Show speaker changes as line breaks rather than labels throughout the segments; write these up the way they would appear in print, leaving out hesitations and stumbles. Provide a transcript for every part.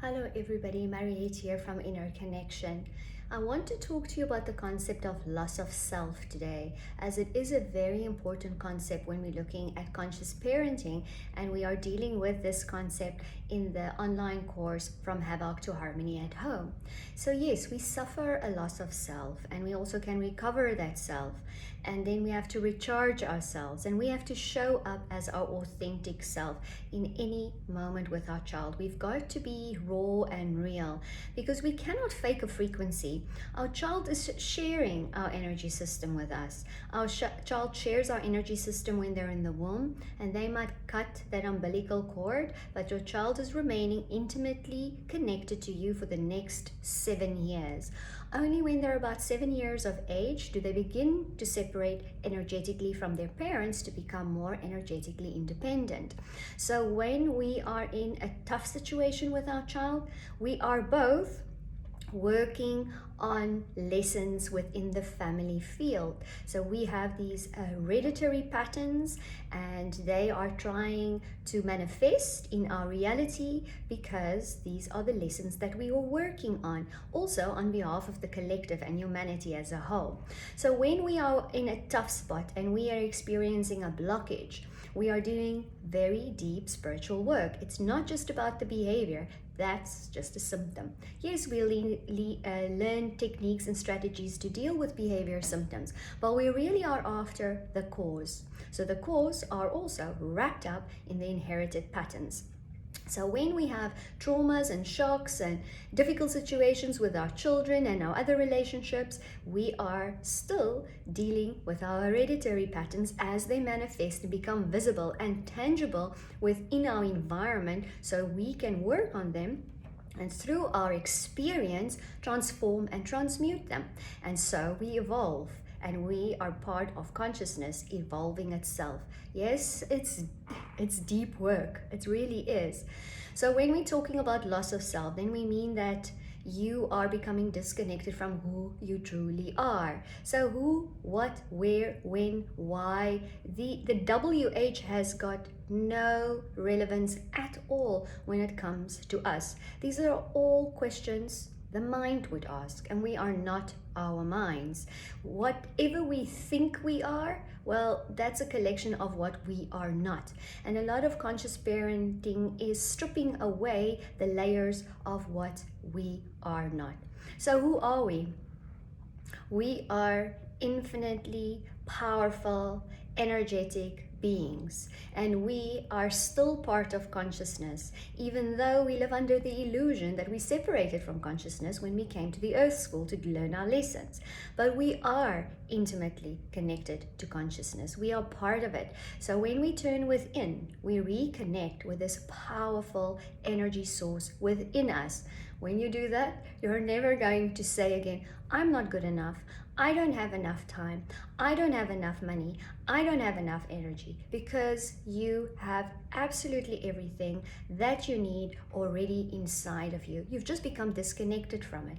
Hello everybody, Mariette here from Inner Connection. I want to talk to you about the concept of loss of self today, as it is a very important concept when we're looking at conscious parenting, and we are dealing with this concept in the online course From Havoc to Harmony at Home. So yes, we suffer a loss of self, and we also can recover that self, and then we have to recharge ourselves, and we have to show up as our authentic self in any moment with our child. We've got to be raw and real, because we cannot fake a frequency. Our child is sharing our energy system with us. Our child shares our energy system when they're in the womb, and they might cut that umbilical cord, but your child is remaining intimately connected to you for the next 7 years. Only when they're about 7 years of age do they begin to separate energetically from their parents to become more energetically independent. So when we are in a tough situation with our child, we are both working on lessons within the family field. So we have these hereditary patterns, and they are trying to manifest in our reality because these are the lessons that we are working on, also on behalf of the collective and humanity as a whole. So when we are in a tough spot and we are experiencing a blockage, we are doing very deep spiritual work. It's not just about the behavior. That's just a symptom. Yes, we'll learn techniques and strategies to deal with behavior symptoms, but we really are after the cause. So the cause are also wrapped up in the inherited patterns. So when we have traumas and shocks and difficult situations with our children and our other relationships, we are still dealing with our hereditary patterns as they manifest and become visible and tangible within our environment, so we can work on them and through our experience transform and transmute them. And so we evolve, and we are part of consciousness evolving itself. Yes, it's deep work. It really is. So when we're talking about loss of self, then we mean that you are becoming disconnected from who you truly are. So who, what, where, when, why, the WH has got no relevance at all when it comes to us. These are all questions the mind would ask, and we are not our minds. Whatever we think we are, well, that's a collection of what we are not. And a lot of conscious parenting is stripping away the layers of what we are not. So who are we? We are infinitely powerful, energetic beings, and we are still part of consciousness, even though we live under the illusion that we separated from consciousness when we came to the earth school to learn our lessons. But we are intimately connected to consciousness. We are part of it. So when we turn within, we reconnect with this powerful energy source within us. When you do that, you're never going to say again, I'm not good enough, I don't have enough time, I don't have enough money, I don't have enough energy, because you have absolutely everything that you need already inside of you. You've just become disconnected from it.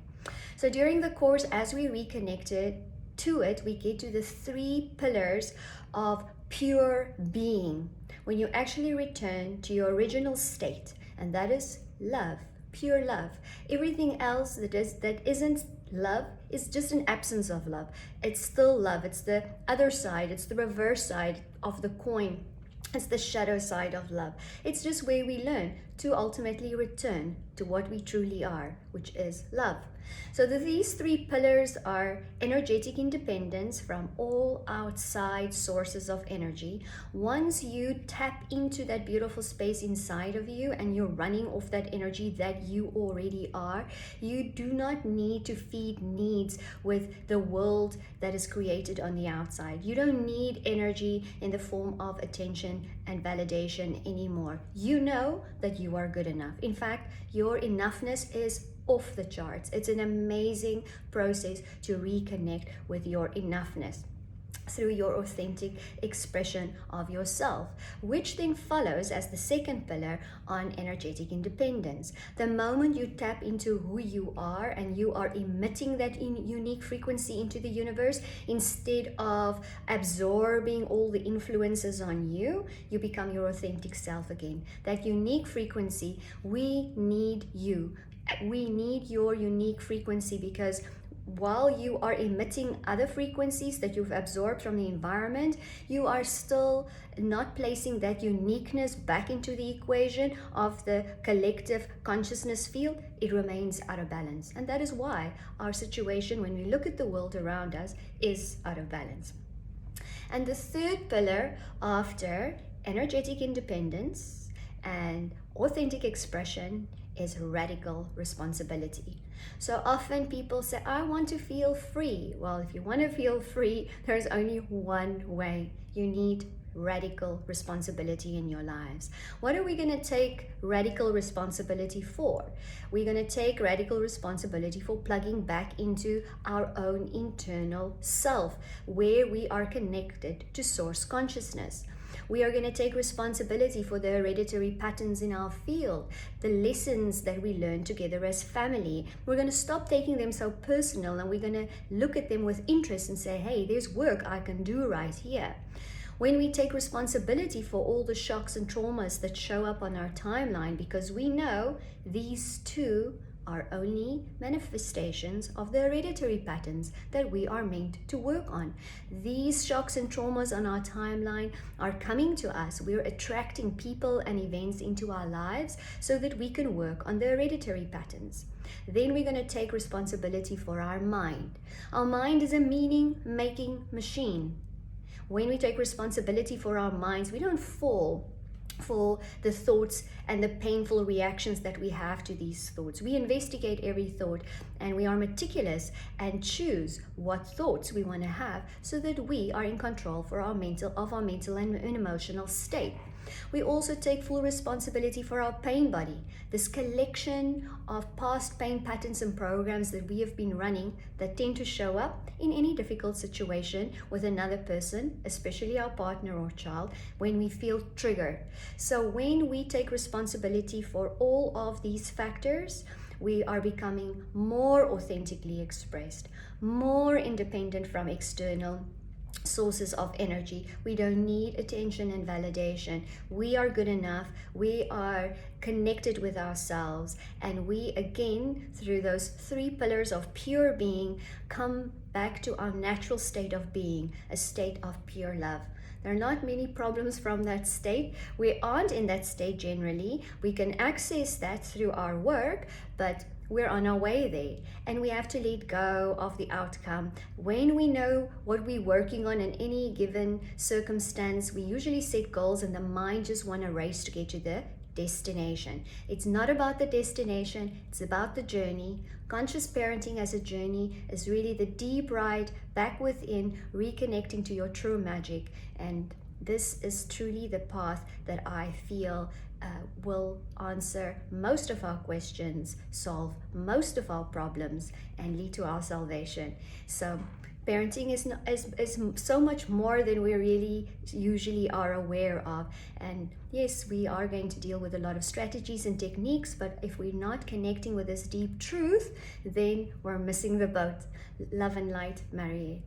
So during the course, as we reconnected to it, we get to the 3 pillars of pure being. When you actually return to your original state, and that is love, pure love. Everything else that isn't love is just an absence of love. It's still love. It's the other side. It's the reverse side of the coin. It's the shadow side of love. It's just where we learn to ultimately return to what we truly are, which is love. So these 3 pillars are energetic independence from all outside sources of energy. Once you tap into that beautiful space inside of you and you're running off that energy that you already are, you do not need to feed needs with the world that is created on the outside. You don't need energy in the form of attention and validation anymore. You know that you are good enough. In fact, your enoughness is off the charts. It's an amazing process to reconnect with your enoughness. through your authentic expression of yourself, which then follows as the second pillar on energetic independence. The moment you tap into who you are and you are emitting that unique frequency into the universe, instead of absorbing all the influences on you, you become your authentic self again. That unique frequency, we need you. We need your unique frequency, because while you are emitting other frequencies that you've absorbed from the environment, you are still not placing that uniqueness back into the equation of the collective consciousness field. It remains out of balance. And that is why our situation, when we look at the world around us, is out of balance. And the third pillar after energetic independence and authentic expression is radical responsibility. So often people say, I want to feel free. Well, if you want to feel free, there's only one way. You need radical responsibility in your lives. What are we going to take radical responsibility for? We're going to take radical responsibility for plugging back into our own internal self, where we are connected to source consciousness. We are going to take responsibility for the hereditary patterns in our field, the lessons that we learn together as family. We're going to stop taking them so personal, and we're going to look at them with interest and say, hey, there's work I can do right here. When we take responsibility for all the shocks and traumas that show up on our timeline, because we know these two are only manifestations of the hereditary patterns that we are meant to work on. These shocks and traumas on our timeline are coming to us. We're attracting people and events into our lives so that we can work on the hereditary patterns. Then we're going to take responsibility for our mind. Our mind is a meaning-making machine. When we take responsibility for our minds, we don't fall for the thoughts and the painful reactions that we have to these thoughts. We investigate every thought, and we are meticulous and choose what thoughts we want to have so that we are in control for our mental and emotional state. We also take full responsibility for our pain body, this collection of past pain patterns and programs that we have been running that tend to show up in any difficult situation with another person, especially our partner or child, when we feel triggered. So when we take responsibility for all of these factors, we are becoming more authentically expressed, more independent from external sources of energy. We don't need attention and validation. We are good enough. We are connected with ourselves, and we again, through those three pillars of pure being, come back to our natural state of being, a state of pure love. There are not many problems from that state. We aren't in that state generally. We can access that through our work, but we're on our way there, and we have to let go of the outcome. When we know what we're working on in any given circumstance, we usually set goals, and the mind just want to race to get to the destination. It's not about the destination, it's about the journey. Conscious parenting as a journey is really the deep ride back within, reconnecting to your true magic. And this is truly the path that I feel will answer most of our questions, solve most of our problems, and lead to our salvation. So parenting is so much more than we really usually are aware of. And yes, we are going to deal with a lot of strategies and techniques, but if we're not connecting with this deep truth, then we're missing the boat. Love and light, Mariette.